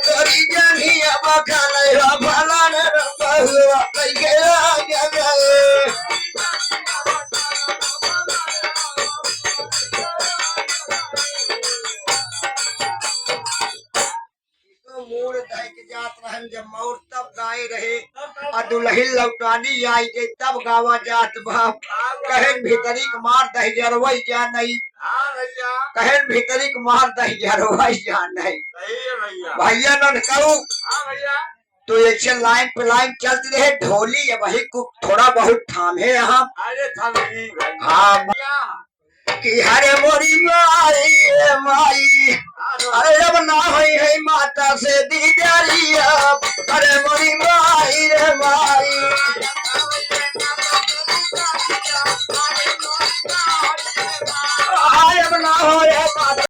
तोरी जनी अब खाले भला न बहुआ गया गया मूड धैक जात रहन जब मौर तब गाए रहे और दुल्हिन लौटानी आई गई तब गावा जात बाप कहन भीतरी के मार दही जरवई जा नहीं कहन भीतरी के मार दही जरवई जा नहीं भैया न कहूँ तो एक लाइन पे लाइन चलती रहे ढोली या वही को थोड़ा बहुत थामे हम हाँ कि हरे मोरी माई अरे अब ना हुई है माता से दीदारी अरे मोरी माई रे माई अब ना हो माता